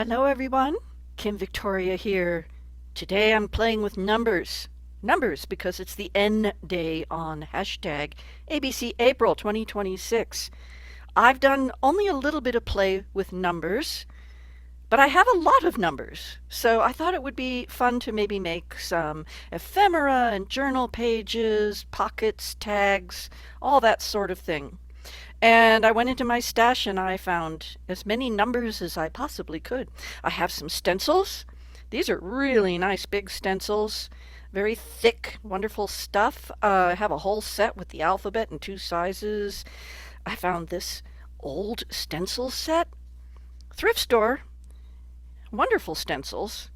Hello everyone, Kim Victoria here. Today I'm playing with numbers. Numbers because it's the N day on hashtag ABC April 2026. I've done only a little bit of play with numbers, but I have a lot of numbers. So I thought it would be fun to maybe make some ephemera and journal pages, pockets, tags, all that sort of thing. And I went into my stash and I found as many numbers as I possibly could. I have some stencils. These are really nice big stencils, very thick, wonderful stuff. I have a whole set with the alphabet in two sizes. I found this old stencil set. Thrift store, wonderful stencils.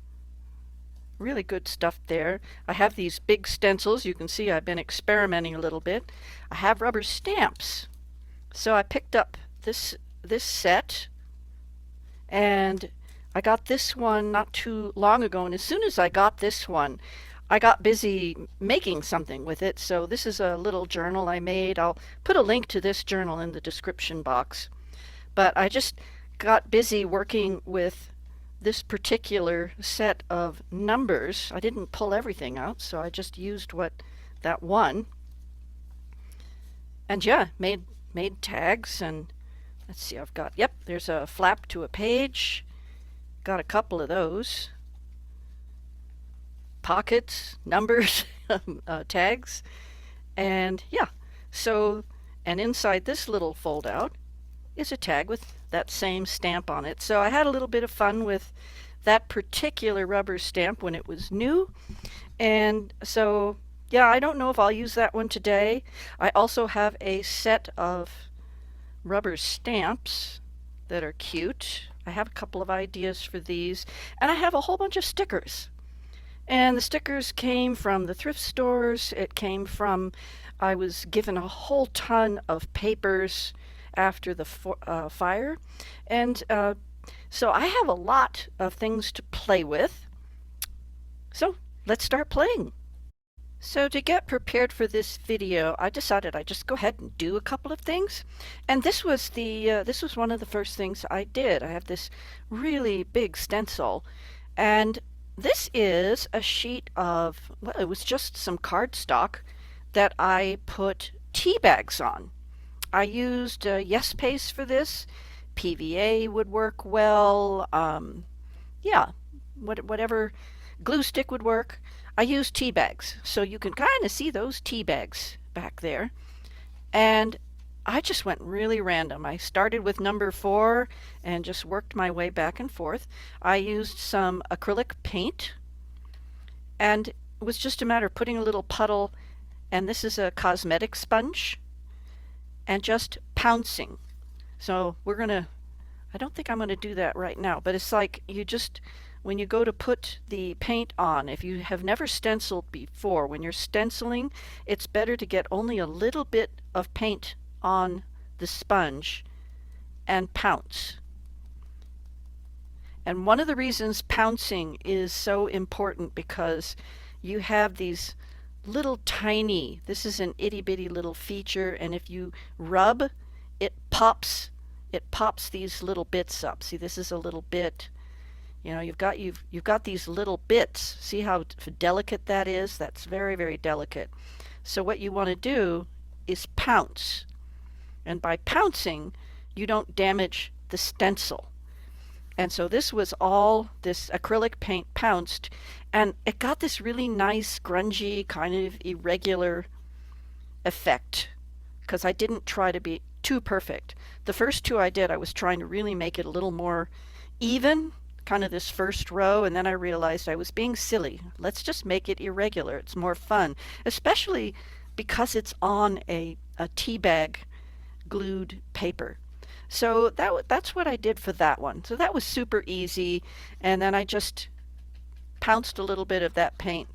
Really good stuff there. I have these big stencils. You can see I've been experimenting a little bit. I have rubber stamps. So I picked up this set, and I got this one not too long ago, and as soon as I got this one, I got busy making something with it. So this is a little journal I made. I'll put a link to this journal in the description box. But I just got busy working with this particular set of numbers. I didn't pull everything out, so I just used what that one. And yeah, made tags. And let's see, I've got, yep, there's a flap to a page. Got a couple of those. Pockets, numbers, tags. And yeah, so, and inside this little fold out is a tag with that same stamp on it. So I had a little bit of fun with that particular rubber stamp when it was new. And so yeah, I don't know if I'll use that one today. I also have a set of rubber stamps that are cute. I have a couple of ideas for these, and I have a whole bunch of stickers. And the stickers came from the thrift stores. It came from, I was given a whole ton of papers after the fire. And so I have a lot of things to play with. So let's start playing. So to get prepared for this video, I decided I'd just go ahead and do a couple of things. And this was one of the first things I did. I have this really big stencil, and this is a sheet of, well, it was just some cardstock that I put tea bags on. I used Yes Paste for this. PVA would work well. Yeah, whatever glue stick would work. I used tea bags, so you can kind of see those tea bags back there. And I just went really random. I started with number 4 and just worked my way back and forth. I used some acrylic paint, and it was just a matter of putting a little puddle, and this is a cosmetic sponge, and just pouncing. So I don't think I'm gonna do that right now, but it's like when you go to put the paint on, if you have never stenciled before, when you're stenciling, it's better to get only a little bit of paint on the sponge and pounce. And one of the reasons pouncing is so important because you have these little tiny, this is an itty bitty little feature, and if you rub, it pops these little bits up. See, this is a little bit. You know, you've got these little bits. See how delicate that is? That's very, very delicate. So what you want to do is pounce. And by pouncing, you don't damage the stencil. And so this was all this acrylic paint pounced, and it got this really nice, grungy, kind of irregular effect because I didn't try to be too perfect. The first two I did, I was trying to really make it a little more even, kind of this first row, and then I realized I was being silly. Let's just make it irregular. It's more fun, especially because it's on a tea bag glued paper. So that's what I did for that one. So that was super easy, and then I just pounced a little bit of that paint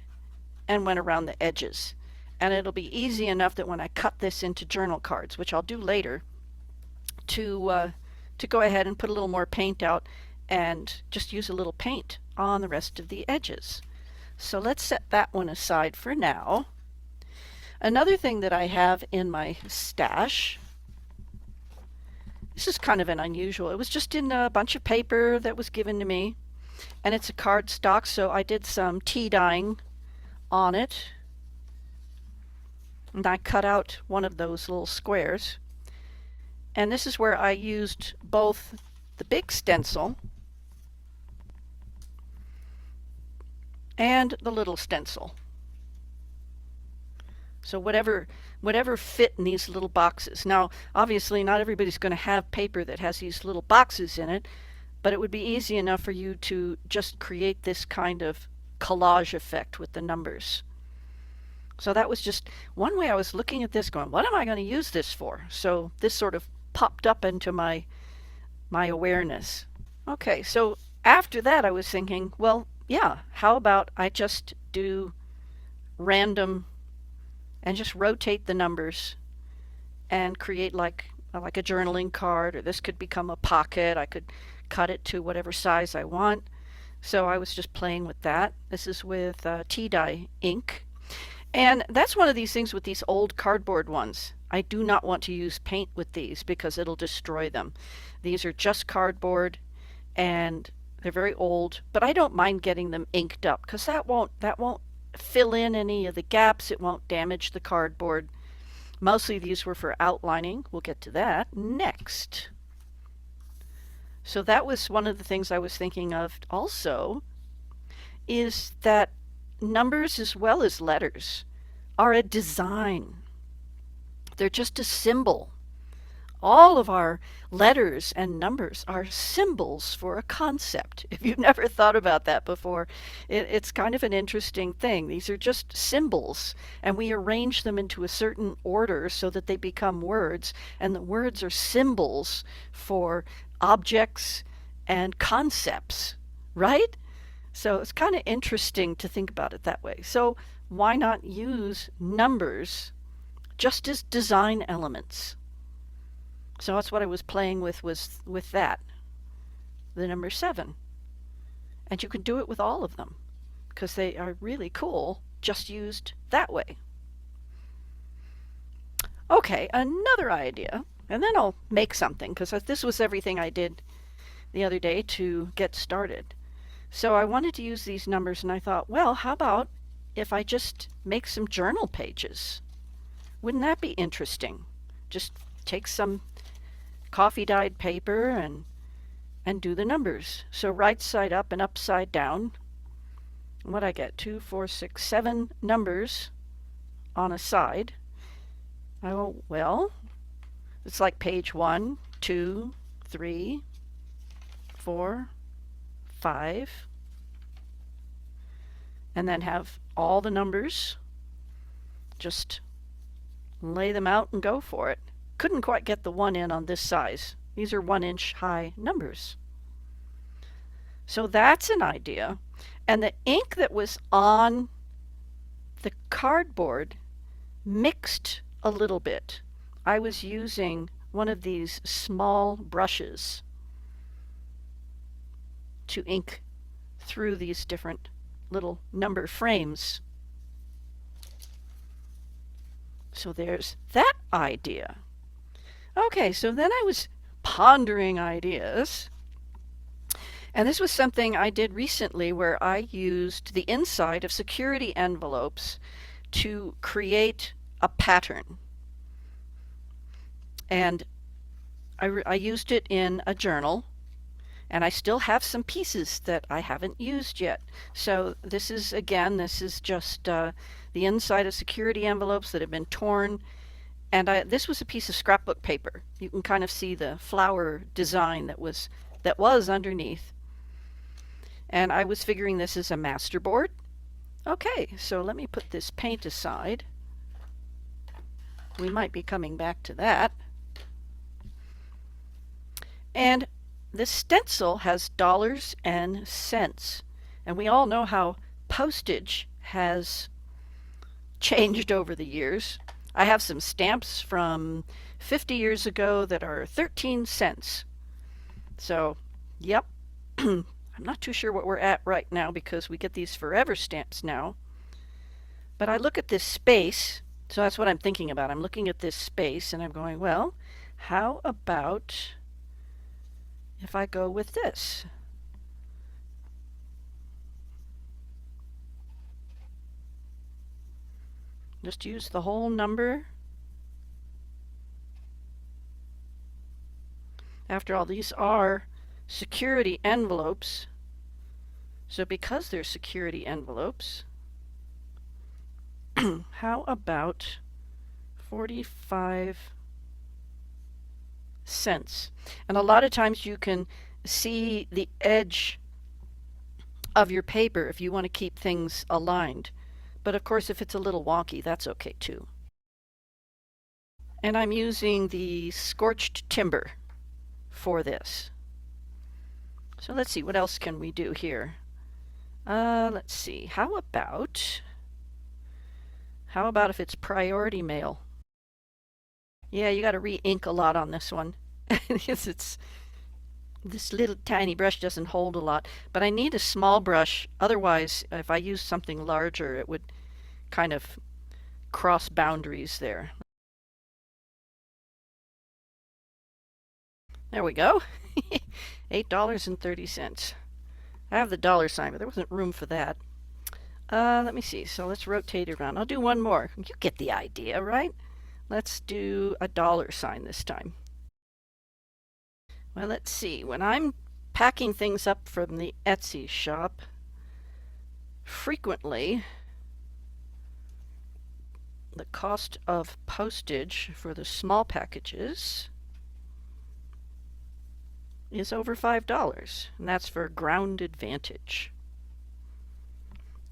and went around the edges. And it'll be easy enough that when I cut this into journal cards, which I'll do later, to go ahead and put a little more paint out and just use a little paint on the rest of the edges. So let's set that one aside for now. Another thing that I have in my stash This is kind of an unusual. It was just in a bunch of paper that was given to me, and it's a cardstock, so I did some tea dyeing on it. And I cut out one of those little squares. And this is where I used both the big stencil and the little stencil. So whatever fit in these little boxes. Now, obviously, not everybody's going to have paper that has these little boxes in it, but it would be easy enough for you to just create this kind of collage effect with the numbers. So that was just one way I was looking at this going, what am I going to use this for? So this sort of popped up into my awareness. Okay, so after that I was thinking, well, yeah, how about I just do random and just rotate the numbers and create like a journaling card, or this could become a pocket. I could cut it to whatever size I want. So I was just playing with that. This is with tea dye ink. And that's one of these things with these old cardboard ones. I do not want to use paint with these because it'll destroy them. These are just cardboard and they're very old, but I don't mind getting them inked up because that won't fill in any of the gaps. It won't damage the cardboard. Mostly these were for outlining. We'll get to that next. So that was one of the things I was thinking of also, is that numbers as well as letters are a design. They're just a symbol. All of our letters and numbers are symbols for a concept. If you've never thought about that before, it's kind of an interesting thing. These are just symbols, and we arrange them into a certain order so that they become words, and the words are symbols for objects and concepts, right? So it's kind of interesting to think about it that way. So why not use numbers just as design elements? So that's what I was playing with, was with that, the number 7. And you can do it with all of them because they are really cool just used that way. Okay, another idea, and then I'll make something because this was everything I did the other day to get started. So I wanted to use these numbers, and I thought, well, how about if I just make some journal pages? Wouldn't that be interesting? Just take some coffee dyed paper and do the numbers. So right side up and upside down. What I get? 2, 4, 6, 7 numbers on a side. Oh, well, it's like page 1, 2, 3, 4, 5, and then have all the numbers. Just lay them out and go for it. Couldn't quite get the 1 in on this size. These are 1-inch high numbers. So that's an idea. And the ink that was on the cardboard mixed a little bit. I was using one of these small brushes to ink through these different little number frames. So there's that idea. Okay, so then I was pondering ideas, and this was something I did recently where I used the inside of security envelopes to create a pattern. And I used it in a journal, and I still have some pieces that I haven't used yet. So this is just the inside of security envelopes that have been torn. And this was a piece of scrapbook paper. You can kind of see the flower design that was underneath. And I was figuring this is a masterboard. Okay, so let me put this paint aside. We might be coming back to that. And the stencil has dollars and cents. And we all know how postage has changed over the years. I have some stamps from 50 years ago that are 13 cents. So, yep. I'm not too sure what we're at right now because we get these forever stamps now. But I look at this space, so that's what I'm thinking about. I'm looking at this space and I'm going, well, how about if I go with this? Just use the whole number. After all, these are security envelopes. So because they're security envelopes, how about 45 cents? And a lot of times you can see the edge of your paper if you want to keep things aligned. But of course, if it's a little wonky, that's okay too. And I'm using the scorched timber for this. So let's see, what else can we do here? Let's see, how about if it's priority mail? Yeah, you got to re-ink a lot on this one. It's this little tiny brush doesn't hold a lot, but I need a small brush. Otherwise, if I use something larger, it would kind of cross boundaries there. There we go. $8.30. I have the dollar sign, but there wasn't room for that. Let me see. So let's rotate it around. I'll do one more. You get the idea, right? Let's do a dollar sign this time. Well, let's see. When I'm packing things up from the Etsy shop, frequently the cost of postage for the small packages is over $5, and that's for Ground Advantage.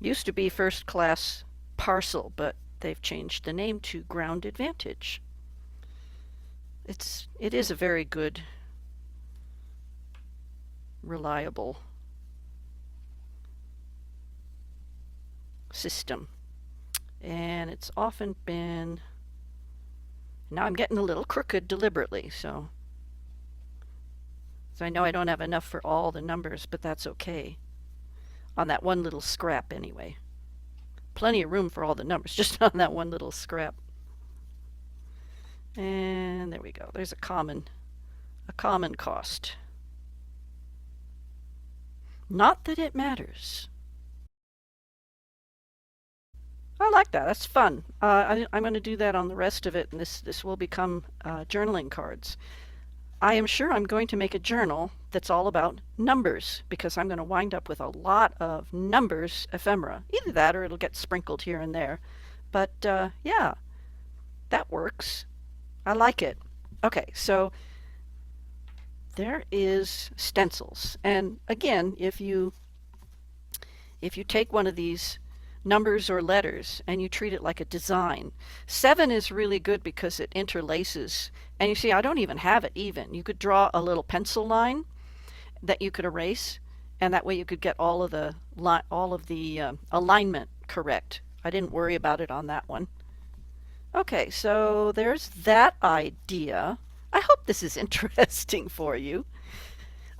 Used to be First Class Parcel, but they've changed the name to Ground Advantage. It is a very good, reliable system, and it's often been, now I'm getting a little crooked deliberately, so I know I don't have enough for all the numbers, but that's okay. On that one little scrap anyway. Plenty of room for all the numbers, just on that one little scrap. And there we go. There's a common cost. Not that it matters. I like that. That's fun. I'm going to do that on the rest of it, and this will become journaling cards. I am sure I'm going to make a journal that's all about numbers, because I'm going to wind up with a lot of numbers ephemera. Either that or it'll get sprinkled here and there. But yeah, that works. I like it. Okay, so there is stencils. And again, if you take one of these numbers or letters and you treat it like a design. 7 is really good because it interlaces. And you see, I don't even have it even. You could draw a little pencil line that you could erase, and that way you could get all of the alignment correct. I didn't worry about it on that one. Okay, so there's that idea. I hope this is interesting for you.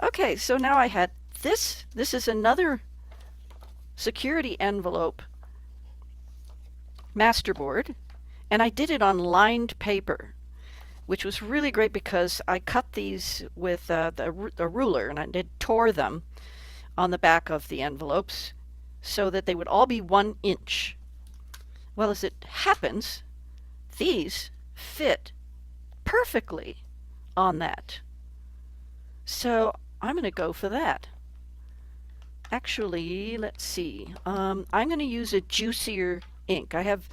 Okay, so now I had this. This is another security envelope masterboard, and I did it on lined paper, which was really great because I cut these with the ruler, and I tore them on the back of the envelopes so that they would all be 1 inch. Well, as it happens, these fit perfectly on that. So I'm going to go for that. Actually, let's see. I'm going to use a juicier ink. I have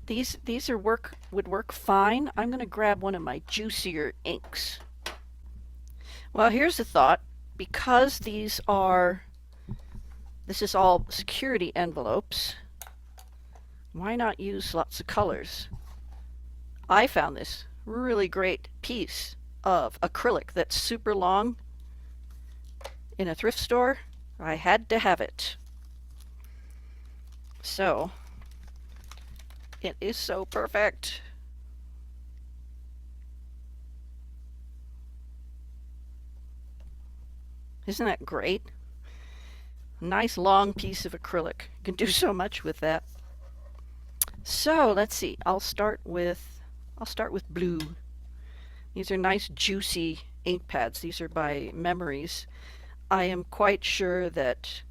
these would work fine. I'm going to grab one of my juicier inks. Well, here's the thought. Because this is all security envelopes, why not use lots of colors? I found this really great piece of acrylic that's super long in a thrift store. I had to have it. So, it is so perfect. Isn't that great? Nice long piece of acrylic. You can do so much with that. So, let's see. I'll start with blue. These are nice juicy ink pads. These are by Memories. I am quite sure that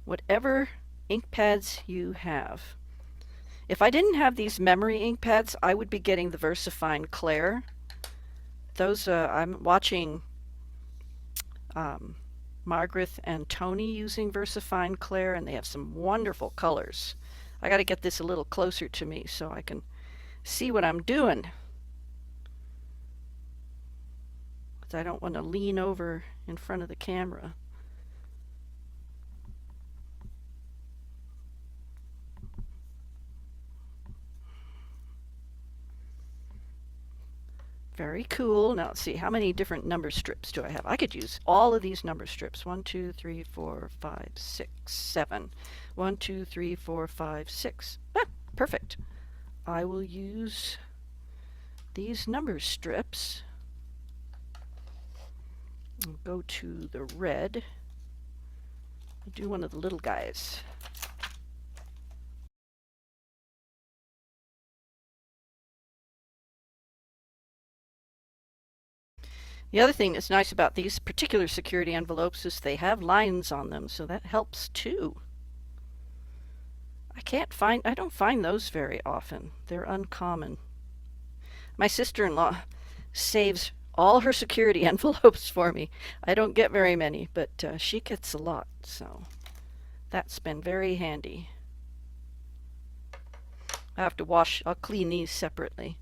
whatever ink pads you have, if I didn't have these memory ink pads, I would be getting the VersaFine Clair. Those, I'm watching um, Margaret and Tony using VersaFine Clair, and they have some wonderful colors. I got to get this a little closer to me so I can see what I'm doing. Because I don't want to lean over in front of the camera. Very cool. Now let's see, how many different number strips do I have? I could use all of these number strips. 1, 2, 3, 4, 5, 6, 7. 1, 2, 3, 4, 5, 6. Ah, perfect. I will use these number strips. I'll go to the red. I'll do one of the little guys. The other thing that's nice about these particular security envelopes is they have lines on them, so that helps too. I don't find those very often. They're uncommon. My sister-in-law saves all her security envelopes for me. I don't get very many, but she gets a lot, so that's been very handy. I'll clean these separately.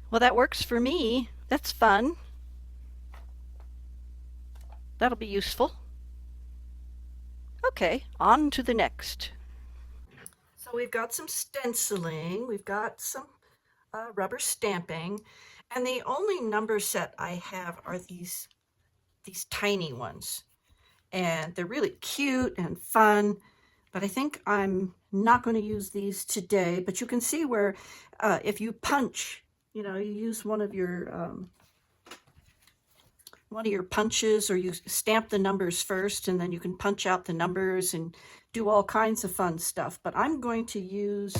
Well, that works for me. That's fun. That'll be useful. Okay, on to the next. So we've got some stenciling, we've got some rubber stamping, and the only number set I have are these tiny ones. And they're really cute and fun, but I think I'm not going to use these today. But you can see where if you punch, you use one of your punches, or you stamp the numbers first, and then you can punch out the numbers and do all kinds of fun stuff. But I'm going to use,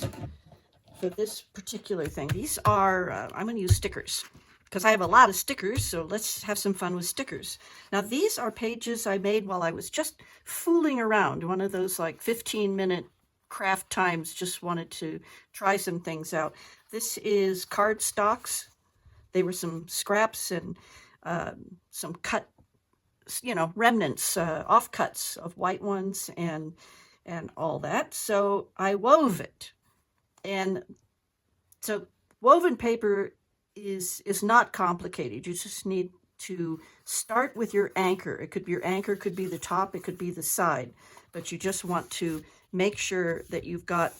for this particular thing, these are, I'm going to use stickers, because I have a lot of stickers, so let's have some fun with stickers. Now these are pages I made while I was just fooling around, one of those like 15-minute craft times, just wanted to try some things out. This is card stocks. They were some scraps and some cut, remnants, offcuts of white ones and all that. So I wove it. And so woven paper is not complicated. You just need to start with your anchor. Your anchor could be the top, it could be the side, but you just want to make sure that you've got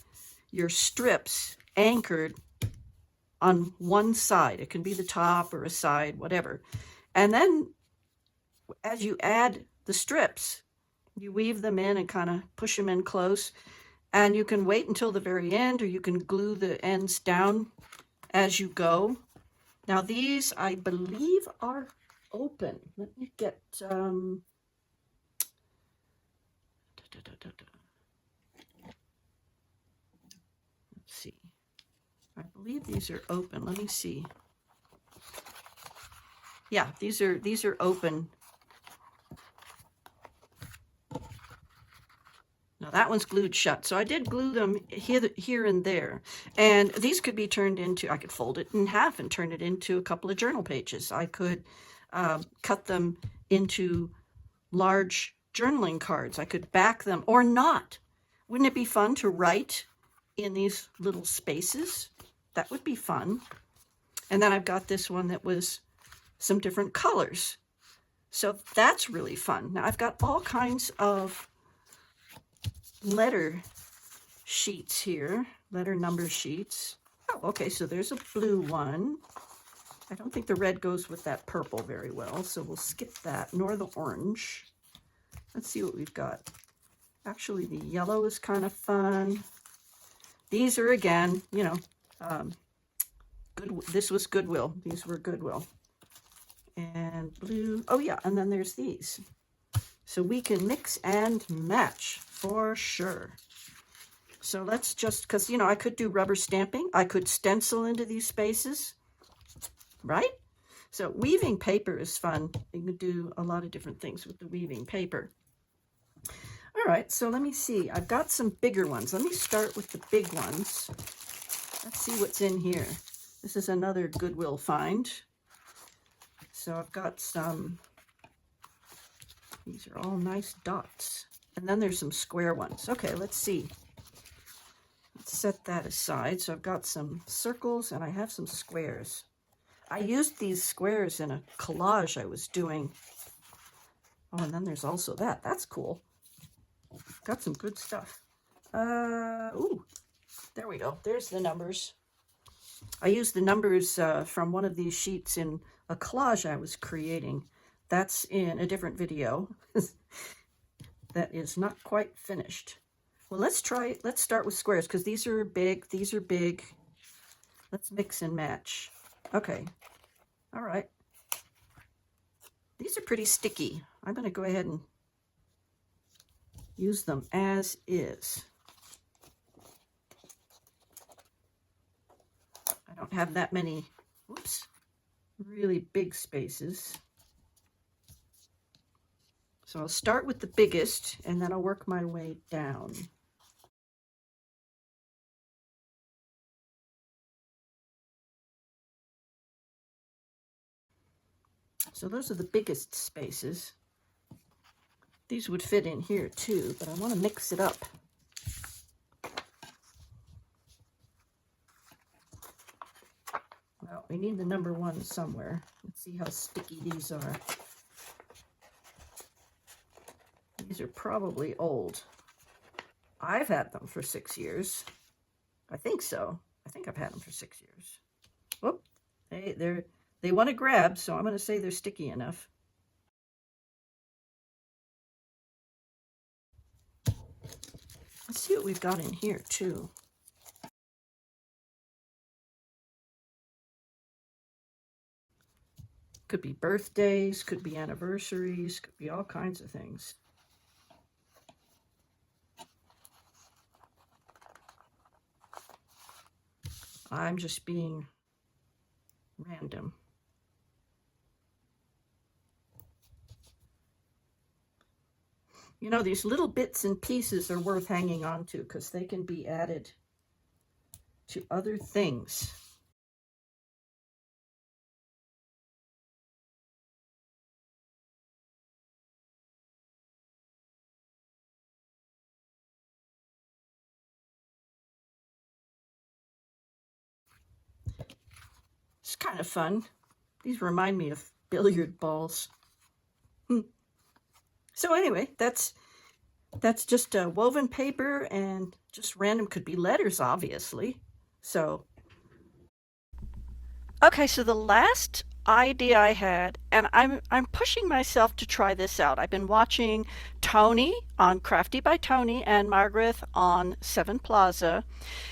your strips anchored on one side. It can be the top or a side, whatever. And then as you add the strips, you weave them in and kind of push them in close. And you can wait until the very end, or you can glue the ends down as you go. Now these, I believe, are open. Let me get, let's see. I believe these are open. Let me see. Yeah, these are open. Now that one's glued shut, so I did glue them here and there. And these could be turned into, I could fold it in half and turn it into a couple of journal pages. I could cut them into large journaling cards. I could back them or not. Wouldn't it be fun to write in these little spaces? That would be fun. And then I've got this one that was some different colors. So that's really fun. Now I've got all kinds of letter sheets here, letter number sheets. Oh, okay, so there's a blue one. I don't think the red goes with that purple very well, so we'll skip that, nor the orange. Let's see what we've got. Actually, the yellow is kind of fun. These are, again, this was Goodwill. These were Goodwill. And blue, oh yeah, and then there's these. So we can mix and match for sure. So let's just, because, you know, I could do rubber stamping. I could stencil into these spaces, right? So weaving paper is fun. You can do a lot of different things with the weaving paper. All right, so let me see. I've got some bigger ones. Let me start with the big ones. Let's see what's in here. This is another Goodwill find. So I've got some, these are all nice dots. And then there's some square ones. Okay, let's see. Let's set that aside. So I've got some circles and I have some squares. I used these squares in a collage I was doing. Oh, and then there's also that. That's cool. Got some good stuff. Ooh, there we go. There's the numbers. I used the numbers from one of these sheets in a collage I was creating. That's in a different video that is not quite finished. Well, let's start with squares because these are big, these are big. Let's mix and match. Okay, all right. These are pretty sticky. I'm going to go ahead and use them as is. I don't have that many, whoops, really big spaces. So I'll start with the biggest and then I'll work my way down. So those are the biggest spaces. These would fit in here too, but I want to mix it up. Well, we need the number one somewhere. Let's see how sticky these are. These are probably old. I've had them for 6 years. I think so. I think I've had them for 6 years. Whoop. They want to grab, so I'm going to say they're sticky enough. Let's see what we've got in here too. Could be birthdays, could be anniversaries, could be all kinds of things. I'm just being random. You know, these little bits and pieces are worth hanging on to because they can be added to other things. It's kind of fun. These remind me of billiard balls. So anyway, that's just woven paper and just random, could be letters, obviously. So, okay, so the last idea I had, and I'm pushing myself to try this out. I've been watching Tony on Crafty by Tony and Margaret on Seven Plaza,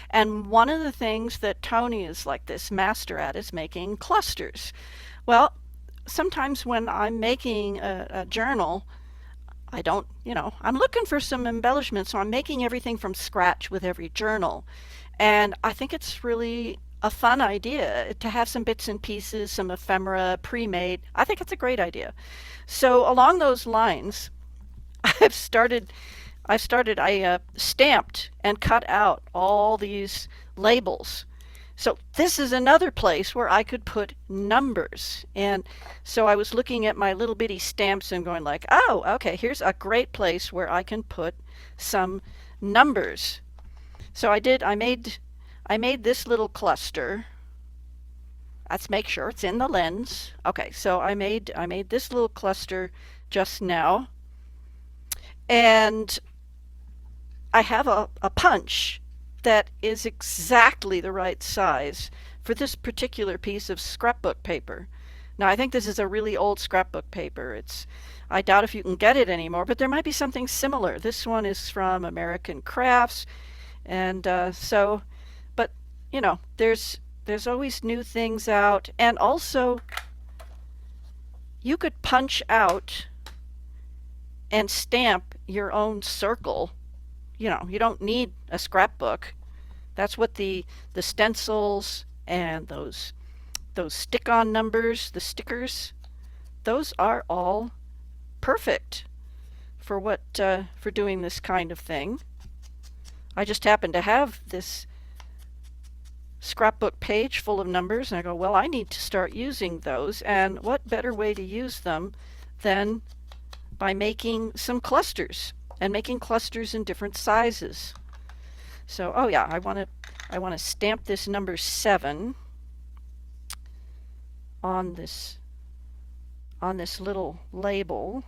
and one of the things that Tony is like this master at is making clusters. Well, sometimes when I'm making a journal, I don't, I'm looking for some embellishments, so I'm making everything from scratch with every journal. And I think it's really a fun idea to have some bits and pieces, some ephemera pre-made. I think it's a great idea. So along those lines, I've started, I stamped and cut out all these labels. So this is another place where I could put numbers. And so I was looking at my little bitty stamps and going like, oh, okay, here's a great place where I can put some numbers. So I made this little cluster. Let's make sure it's in the lens. Okay, so I made this little cluster just now. And I have a punch that is exactly the right size for this particular piece of scrapbook paper. Now, I think this is a really old scrapbook paper. I doubt if you can get it anymore, but there might be something similar. This one is from American Crafts, and but there's always new things out, and also you could punch out and stamp your own circle. You know, you don't need a scrapbook. That's what the stencils and those stick-on numbers, the stickers, those are all perfect for what for doing this kind of thing. I just happen to have this scrapbook page full of numbers, and I go, well, I need to start using those, and what better way to use them than by making some clusters and making clusters in different sizes. So, oh yeah, I want to stamp this number 7 on this little label.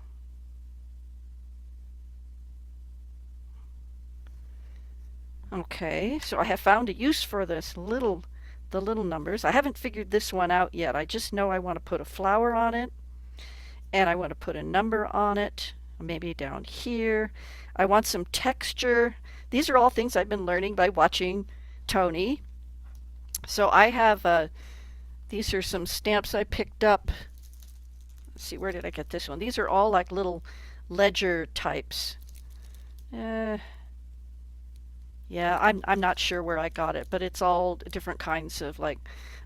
Okay, so I have found a use for the little numbers. I haven't figured this one out yet. I just know I want to put a flower on it, and I want to put a number on it, maybe down here. I want some texture. These are all things I've been learning by watching Tony. So I have these are some stamps I picked up. Let's see, where did I get this one? These are all like little ledger types. Yeah, I'm not sure where I got it, but it's all different kinds of like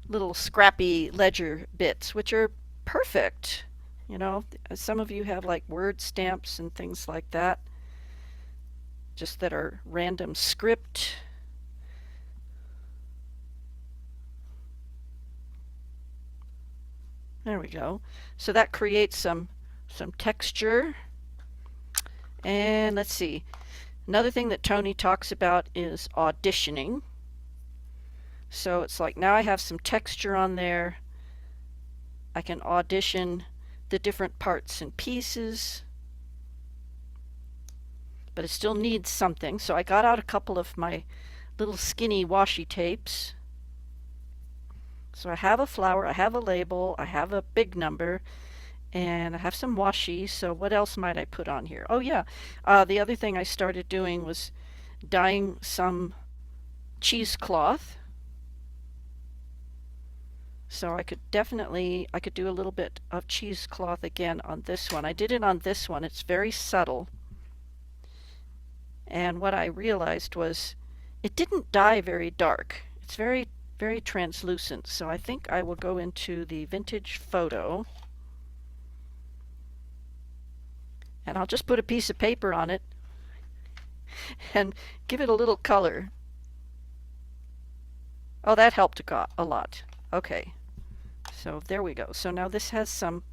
little scrappy ledger bits, which are perfect. You know, some of you have like word stamps and things like that, just that are random script. There we go. So that creates some texture. And let's see. Another thing that Tony talks about is auditioning. So it's like now I have some texture on there. I can audition the different parts and pieces, but it still needs something. So I got out a couple of my little skinny washi tapes. So I have a flower, I have a label, I have a big number, and I have some washi. So what else might I put on here? Oh yeah, the other thing I started doing was dyeing some cheesecloth. So I could do a little bit of cheesecloth again on this one. I did it on this one. It's very subtle. And what I realized was it didn't dye very dark. It's very, very translucent. So I think I will go into the vintage photo, and I'll just put a piece of paper on it and give it a little color. Oh, that helped a lot. Okay, so there we go. So now this has some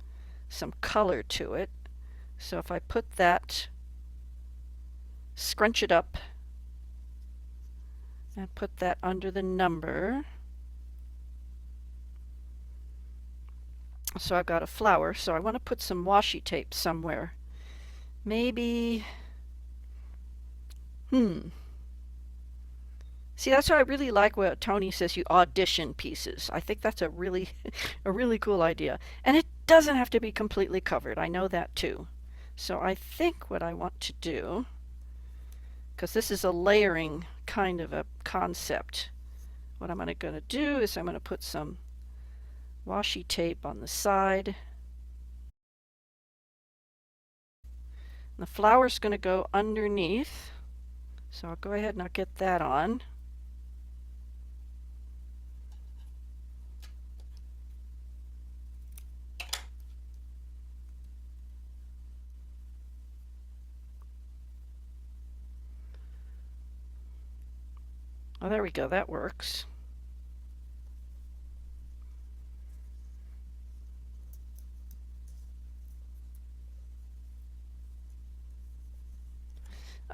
color to it. So if I put that, scrunch it up, and put that under the number. So I've got a flower, so I want to put some washi tape somewhere. Maybe, See, that's what I really like what Tony says, you audition pieces. I think that's a really a really cool idea. And it doesn't have to be completely covered. I know that too. So I think what I want to do, because this is a layering kind of a concept, what I'm going to do is I'm going to put some washi tape on the side. And the flower's going to go underneath. So I'll go ahead and I'll get that on. Oh, there we go. That works.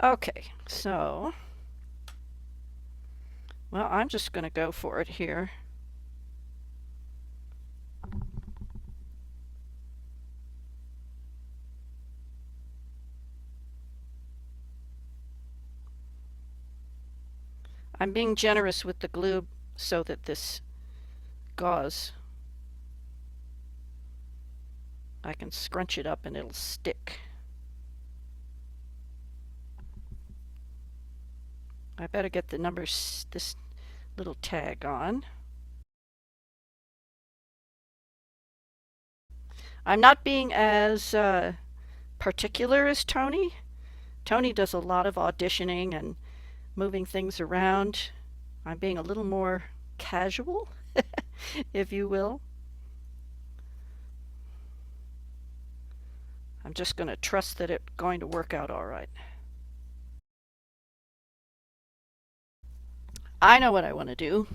Okay, so, well, I'm just going to go for it here. I'm being generous with the glue so that this gauze, I can scrunch it up and it'll stick. I better get the numbers, this little tag on. I'm not being as particular as Tony. Tony does a lot of auditioning and moving things around. I'm being a little more casual, if you will. I'm just going to trust that it's going to work out all right. I know what I want to do.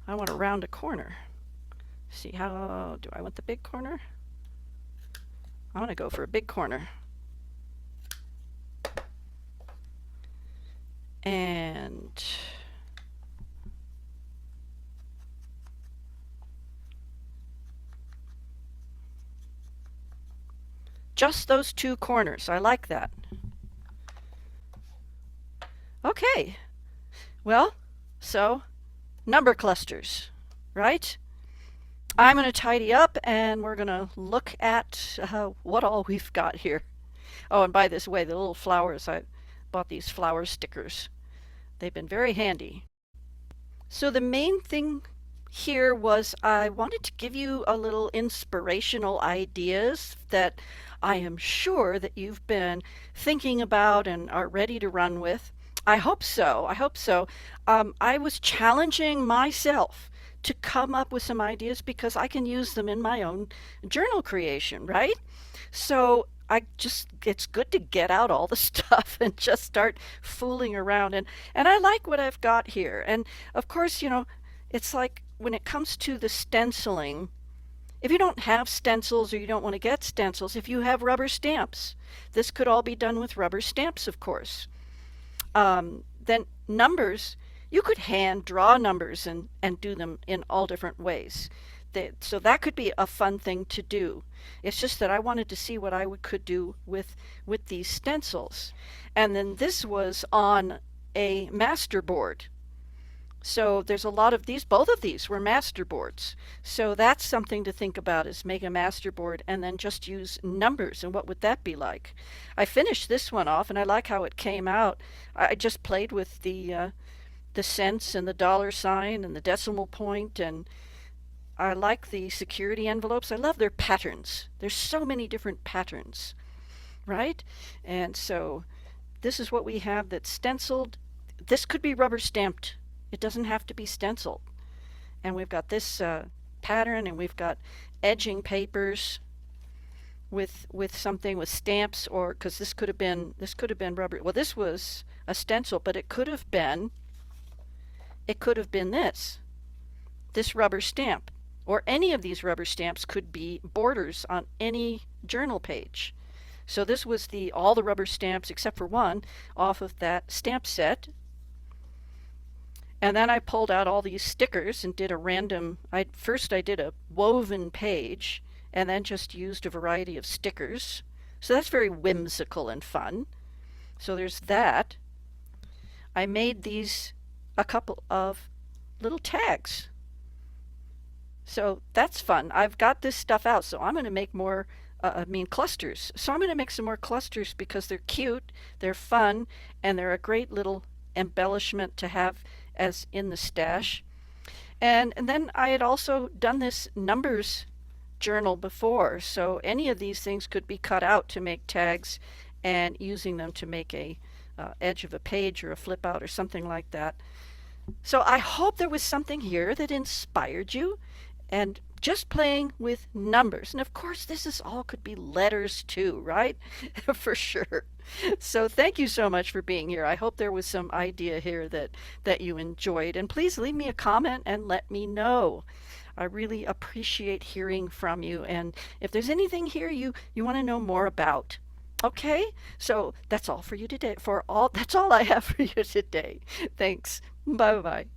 I want to round a corner. See, how do I want the big corner? I want to go for a big corner. And just those two corners. I like that. Okay. Well, so number clusters, right? I'm going to tidy up and we're going to look at what all we've got here. Oh, and by this way, the little flowers, I bought these flower stickers. They've been very handy. So the main thing here was I wanted to give you a little inspirational ideas that I am sure that you've been thinking about and are ready to run with. I hope so. I hope so. I was challenging myself to come up with some ideas because I can use them in my own journal creation, right? So it's good to get out all the stuff and just start fooling around. And I like what I've got here. And of course, it's like when it comes to the stenciling, if you don't have stencils or you don't want to get stencils, if you have rubber stamps, this could all be done with rubber stamps, of course. Then numbers, you could hand draw numbers and do them in all different ways. So that could be a fun thing to do. It's just that I wanted to see what could do with these stencils. And then this was on a master board. So there's a lot of these, both of these were master boards. So that's something to think about, is make a master board and then just use numbers. And what would that be like? I finished this one off and I like how it came out. I just played with the cents and the dollar sign and the decimal point, and I like the security envelopes. I love their patterns. There's so many different patterns, right? And so this is what we have that's stenciled. This could be rubber stamped. It doesn't have to be stenciled. And we've got this pattern, and we've got edging papers with something with stamps, or because this could have been rubber. Well, this was a stencil, but it could have been this rubber stamp, or any of these rubber stamps could be borders on any journal page. So this was all the rubber stamps except for one off of that stamp set. And then I pulled out all these stickers and did a random, first I did a woven page and then just used a variety of stickers. So that's very whimsical and fun. So there's that. I made these a couple of little tags. So that's fun. I've got this stuff out, so I'm going to make more, clusters. So I'm going to make some more clusters because they're cute, they're fun, and they're a great little embellishment to have as in the stash. And then I had also done this numbers journal before, so any of these things could be cut out to make tags and using them to make a edge of a page or a flip out or something like that. So I hope there was something here that inspired you, and just playing with numbers. And of course, could be letters too, right? For sure. So thank you so much for being here. I hope there was some idea here that you enjoyed. And please leave me a comment and let me know. I really appreciate hearing from you. And if there's anything here you want to know more about. Okay? So that's all for you today. That's all I have for you today. Thanks. Bye-bye.